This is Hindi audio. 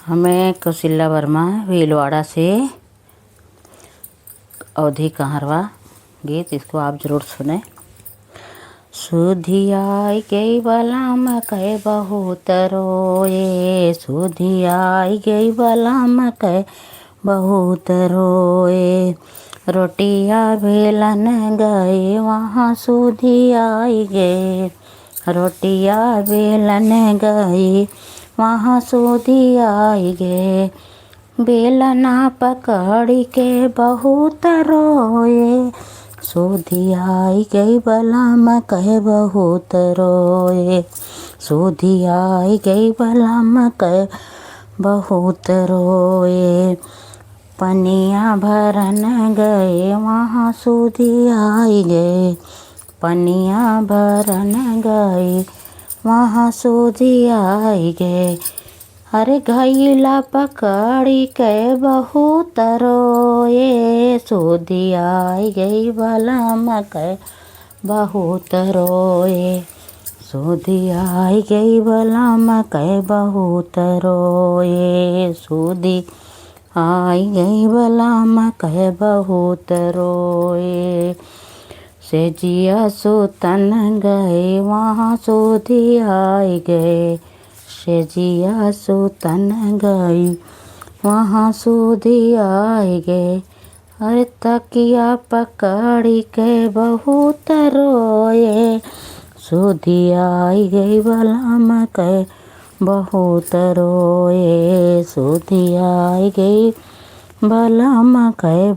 हमें कौशल्या वर्मा भीलवाड़ा से अवधि कहरवा गीत, इसको आप ज़रूर सुने। सुधियाई गई बलाम कह बहुत रोए, सुधियाई गई बलाम कह बहुत रोए, रोटिया बेलन गए वहाँ सुधियाई गए, रोटिया बेलन गई वहाँ सुधियाई गए, बेलना पकड़ी के बहुत रोए, सुधियाई गई बलाम कह बहुत रोए, सुधियाई गई बलाम कह बहुत रोए, पनिया भरन गए वहाँ सुधियाई गए, पनिया भरन गए वहाँ सुधियाई गए, अरे घैला पकड़ी के बहुत रोए, सुधियाई गई बलाम कह बहुत रोए, सुधियाई गई बलाम कह बहुत रोए, सुधियाई गई बलाम कह बहुत रोए, सेजिया सुतन गए वहाँ सुधियाई गए, सेजिया सुतन गई वहाँ सुधियाई गए, अरे तकिया पकड़ी के बहुत रोए, सुधियाई गई बलाम कह बहुत रोए, सुधियाई गई बलाम कह